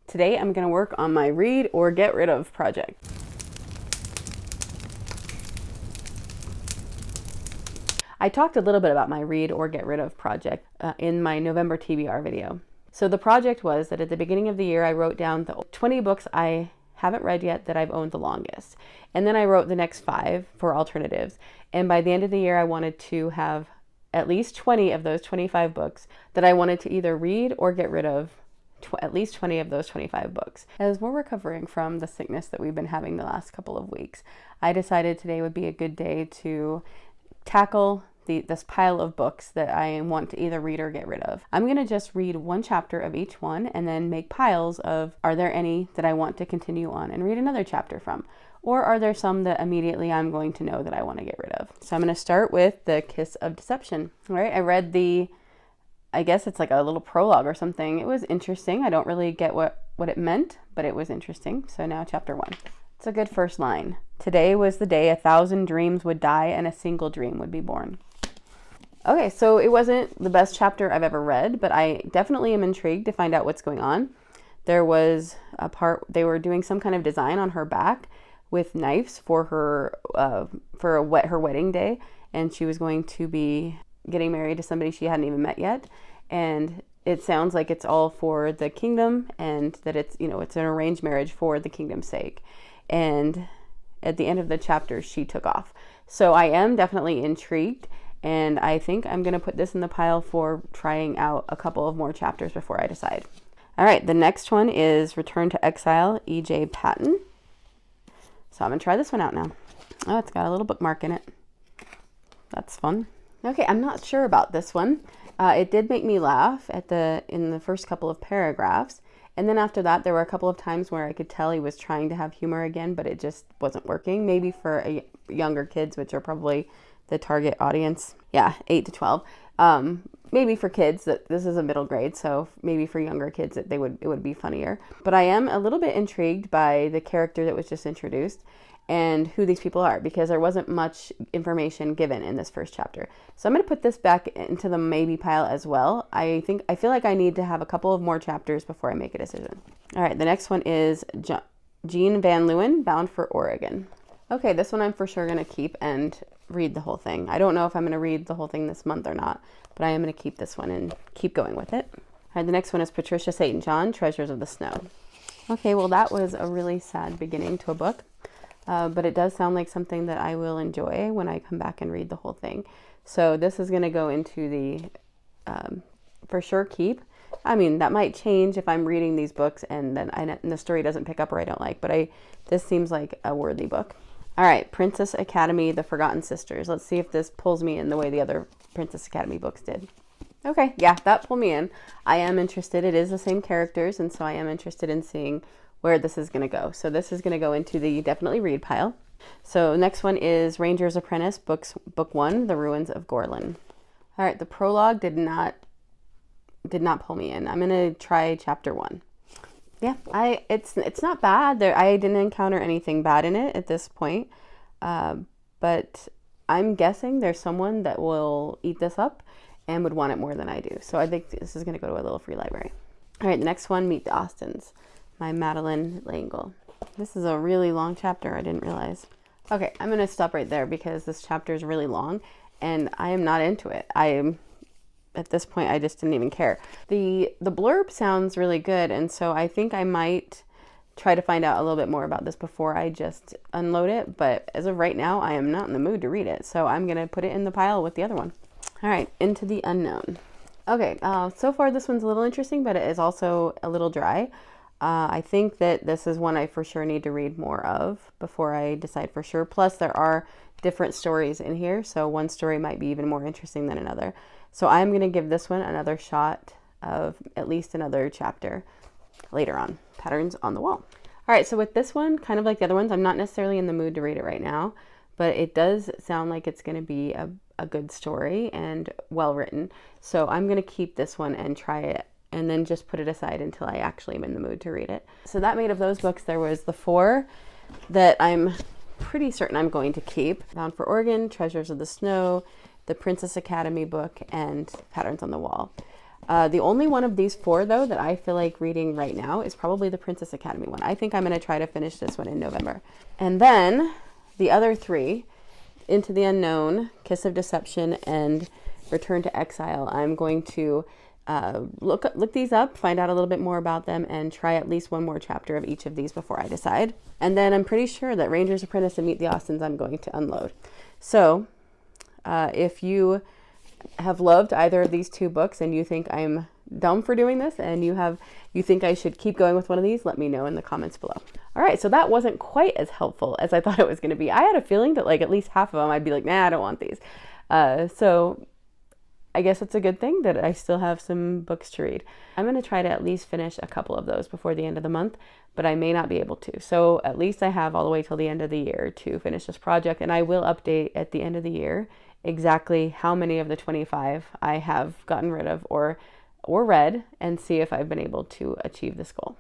Today I'm going to work on my read or get rid of project. I talked a little bit about my read or get rid of project in my November TBR video. So the project was that at the beginning of the year I wrote down the 20 books I haven't read yet that I've owned the longest. And then I wrote the next 5 for alternatives. And by the end of the year I wanted to have at least 20 of those 25 books that I wanted to either read or get rid of. At least 20 of those 25 books. As we're recovering from the sickness that we've been having the last couple of weeks, I decided today would be a good day to tackle this pile of books that I want to either read or get rid of. I'm going to just read one chapter of each one and then make piles of, are there any that I want to continue on and read another chapter from? Or are there some that immediately I'm going to know that I want to get rid of? So I'm going to start with The Kiss of Deception. All right, I read I guess it's like a little prologue or something. It was interesting. I don't really get what it meant, but it was interesting. So now chapter 1. It's a good first line. Today was the day 1,000 dreams would die and a single dream would be born. Okay, so it wasn't the best chapter I've ever read, but I definitely am intrigued to find out what's going on. There was a part, they were doing some kind of design on her back with knives for her, her wedding day, and she was going to be getting married to somebody she hadn't even met yet, and it sounds like it's all for the kingdom and that it's it's an arranged marriage for the kingdom's sake. And at the end of the chapter she took off. So I am definitely intrigued, and I think I'm going to put this in the pile for trying out a couple of more chapters before I decide. All right, the next one is Return to Exile, E.J. Patton. So I'm going to try this one out now. Oh, it's got a little bookmark in it. That's fun. Okay, I'm not sure about this one. It did make me laugh in the first couple of paragraphs. And then after that, there were a couple of times where I could tell he was trying to have humor again, but it just wasn't working. Maybe for younger kids, which are probably the target audience. Yeah, 8 to 12. Maybe for kids, this is a middle grade, so maybe for younger kids it would be funnier. But I am a little bit intrigued by the character that was just introduced and who these people are, because there wasn't much information given in this first chapter. So I'm going to put this back into the maybe pile as well. I feel like I need to have a couple of more chapters before I make a decision. All right, the next one is Jean Van Leeuwen, Bound for Oregon. Okay, this one I'm for sure going to keep and read the whole thing. I don't know if I'm going to read the whole thing this month or not, but I am going to keep this one and keep going with it. All right, the next one is Patricia St. John, Treasures of the Snow. Okay, well that was a really sad beginning to a book. But it does sound like something that I will enjoy when I come back and read the whole thing. So this is going to go into the for sure keep. I mean, that might change if I'm reading these books and then and the story doesn't pick up or I don't like, but this seems like a worthy book. All right, Princess Academy, The Forgotten Sisters. Let's see if this pulls me in the way the other Princess Academy books did. Okay, yeah, that pulled me in. I am interested. It is the same characters, and so I am interested in seeing where this is going to go. So this is going to go into the definitely read pile. So next one is Ranger's Apprentice, book 1, The Ruins of Gorlin. All right, the prologue did not pull me in. I'm going to try chapter 1. Yeah, it's not bad. I didn't encounter anything bad in it at this point, but I'm guessing there's someone that will eat this up and would want it more than I do. So I think this is going to go to a little free library. All right, the next one, Meet the Austins. My Madeleine L'Engle. This is a really long chapter, I didn't realize. Okay, I'm going to stop right there because this chapter is really long and I am not into it. At this point, I just didn't even care. The blurb sounds really good, and so I think I might try to find out a little bit more about this before I just unload it, but as of right now, I am not in the mood to read it, so I'm going to put it in the pile with the other one. All right, Into the Unknown. Okay, so far this one's a little interesting, but it is also a little dry. I think that this is one I for sure need to read more of before I decide for sure. Plus, there are different stories in here, so one story might be even more interesting than another. So I'm going to give this one another shot of at least another chapter later on. Patterns on the Wall. All right, so with this one, kind of like the other ones, I'm not necessarily in the mood to read it right now, but it does sound like it's going to be a good story and well written. So I'm going to keep this one and try it, and then just put it aside until I actually am in the mood to read it. So that made of those books, there was the 4 that I'm pretty certain I'm going to keep. Bound for Oregon, Treasures of the Snow, the Princess Academy book, and Patterns on the Wall. The only one of these 4, though, that I feel like reading right now is probably the Princess Academy one. I think I'm going to try to finish this one in November. And then the other 3, Into the Unknown, Kiss of Deception, and Return to Exile, I'm going to look these up, find out a little bit more about them, and try at least one more chapter of each of these before I decide. And then I'm pretty sure that Ranger's Apprentice and Meet the Austins I'm going to unload. So if you have loved either of these 2 books and you think I'm dumb for doing this and you think I should keep going with one of these, let me know in the comments below. All right, so that wasn't quite as helpful as I thought it was going to be. I had a feeling that like at least half of them I'd be like, nah, I don't want these. So I guess it's a good thing that I still have some books to read. I'm going to try to at least finish a couple of those before the end of the month, but I may not be able to. So at least I have all the way till the end of the year to finish this project, and I will update at the end of the year exactly how many of the 25 I have gotten rid of or read, and see if I've been able to achieve this goal.